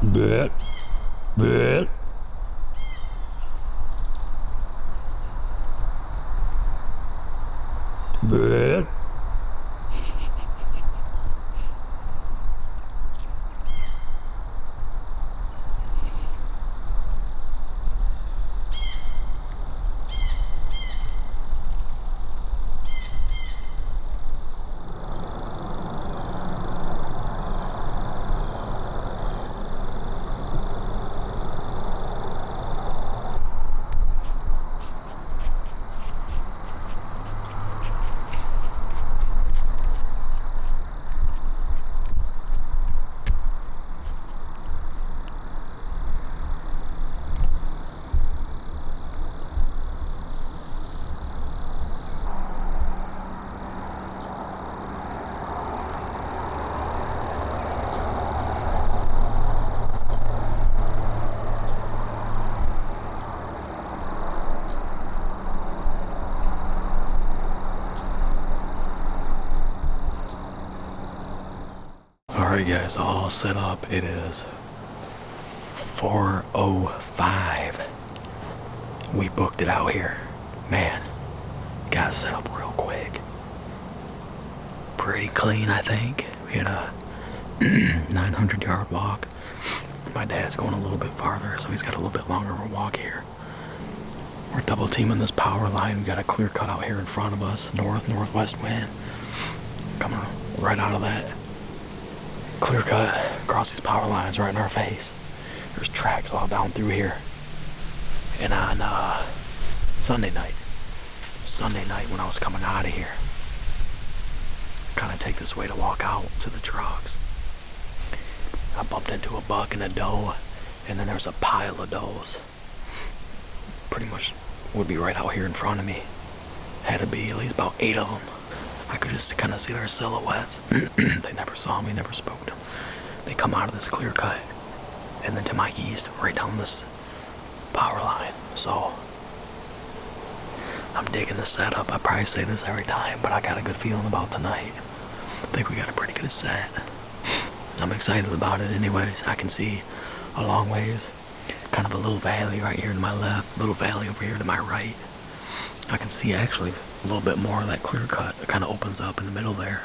Bleh. Bleh. Bleh. Alright guys, all set up. It is 4:05. We booked it out here. Man, got it set up real quick. Pretty clean, I think. We had a 900-yard walk. My dad's going a little bit farther, so he's got a little bit longer of a walk here. We're double teaming this power line. We got a clear cut out here in front of us. Northwest wind coming right out of that clear cut across these power lines right in our face. There's tracks all down through here. And on Sunday night when I was coming out of here, kind of take this way to walk out to the trucks, I bumped into a buck and a doe, and then there's a pile of does. Pretty much would be right out here in front of me. Had to be at least about 8 of them. I could just kind of see their silhouettes. They never saw me, never spoke to them. They come out of this clear cut, and then to my east, right down this power line. So I'm digging the setup. I probably say this every time, but I got a good feeling about tonight. I think we got a pretty good set. I'm excited about it anyways. I can see a long ways, kind of a little valley right here to my left, little valley over here to my right. I can see actually a little bit more of that clear cut that kind of opens up in the middle there,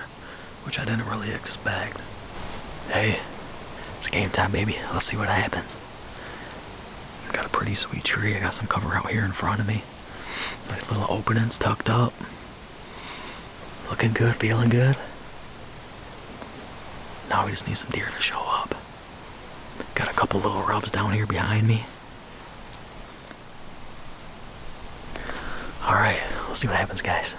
which I didn't really expect. Hey, it's game time, baby. Let's see what happens. Got a pretty sweet tree. I got some cover out here in front of me. Nice little openings tucked up. Looking good, feeling good. Now we just need some deer to show up. Got a couple little rubs down here behind me. Alright, we'll see what happens, guys.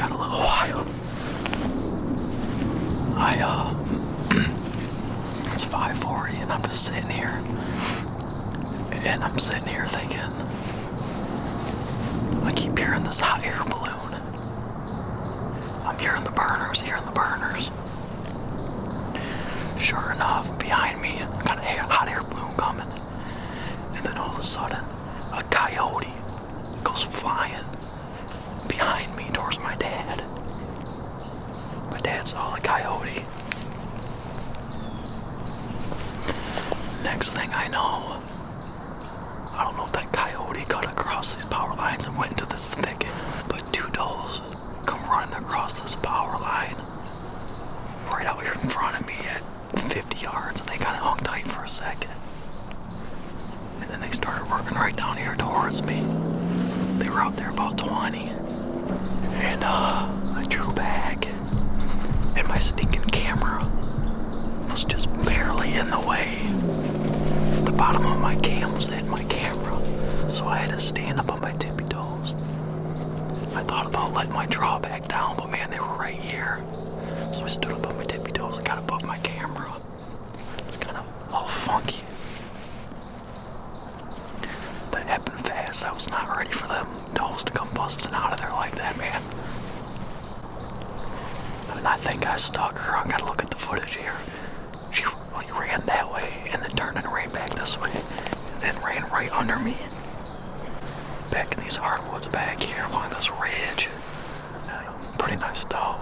got a little while. It's 5:40 and I'm just sitting here. And I'm sitting here thinking, I keep hearing this hot air balloon. I'm hearing the burners, Sure enough, behind me, I got a hot air balloon coming. And then all of a sudden, a coyote goes flying behind me towards my dad. My dad saw the coyote. Next thing I know, I don't know if that coyote cut across these power lines and went into this thicket, but two does come running across this power line right out here in front of me at 50 yards, and they kind of hung tight for a second. And then they started working right down here towards me. They were out there about 20. And I drew back, and my stinking camera was just barely in the way. The bottom of my cam was hitting my camera, so I had to stand up on my tippy toes. I thought about letting my draw back down, but man, they were right here. So I stood up on my tippy toes and got above my camera. It was kind of all funky. That happened fast. I was not ready for them toes to come busting out of there like that, man. And I think I stuck her. I gotta look at the footage here. She like ran that way and then turned and ran back this way. And then ran right under me. Back in these hardwoods back here along this ridge. Pretty nice doe.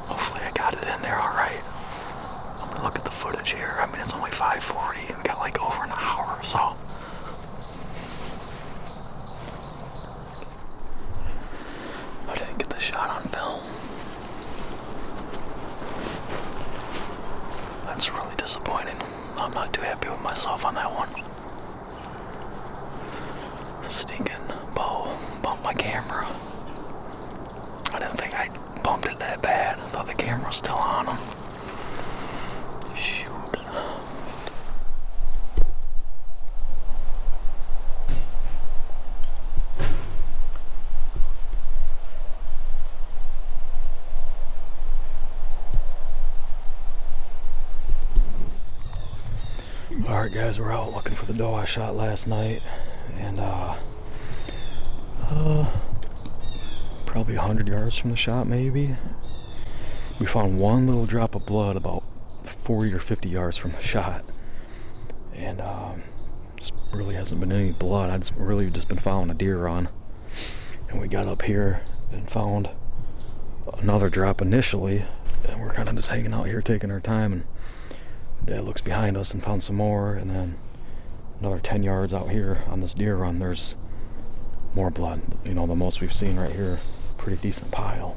Hopefully I got it in there alright. I'm gonna look at the footage here. I mean, it's only 5:40. We got like over an hour or so. I didn't get the shot on film. That's really disappointing. I'm not too happy with myself on that one. Stinking bow bumped my camera. I didn't think I bumped it that bad. I thought the camera was still on him. Shoot. Alright guys, we're out looking for the doe I shot last night, and probably 100 yards from the shot maybe. We found one little drop of blood about 40 or 50 yards from the shot, and just really hasn't been any blood. I just really just been following a deer run, and we got up here and found another drop initially, and we're kind of just hanging out here taking our time, and Dad looks behind us and found some more, and then another 10 yards out here on this deer run there's more blood. You know, the most we've seen right here, pretty decent pile.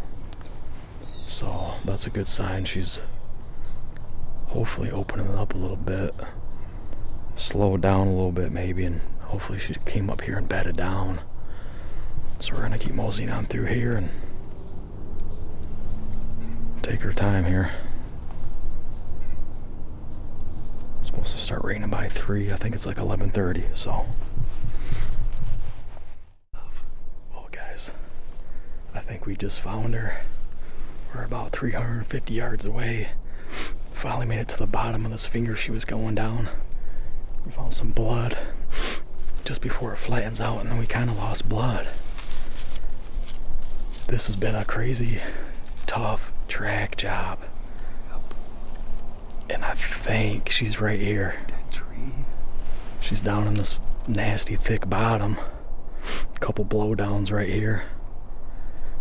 So that's a good sign. She's hopefully opening it up a little bit, slowed down a little bit maybe, and hopefully she came up here and bedded down. So we're gonna keep moseying on through here and take our time here. It's supposed to start raining by 3. I think it's like 11:30, so. Well guys, I think we just found her. We're about 350 yards away. Finally made it to the bottom of this finger she was going down. We found some blood just before it flattens out, and then we kind of lost blood. This has been a crazy, tough track job. And I think she's right here. That tree. She's down in this nasty thick bottom. A couple blowdowns right here.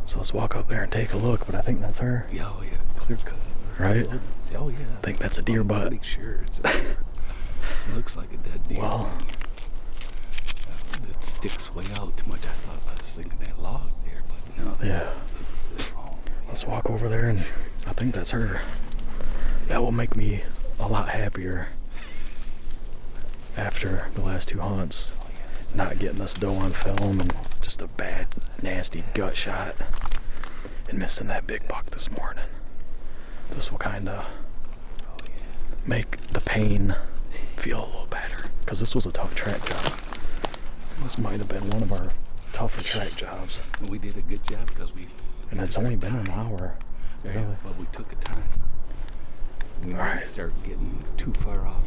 So let's walk up there and take a look, but I think that's her. Yeah, oh yeah, clear cut. Right? Oh yeah. I think that's a deer butt. I'm pretty sure it looks like a dead deer. Well, it sticks way out too much. I was thinking that log there, but no. Yeah. Let's walk over there, and I think that's her. That will make me a lot happier after the last 2 hunts, not getting this doe on film and just a bad, nasty gut shot and missing that big buck this morning. This will kind of make the pain feel a little better, because this was a tough track job. This might have been one of our tougher track jobs. And we did a good job because we. And it's only been an hour. Yeah, Really. but we took the time. We All right. didn't start getting too far off.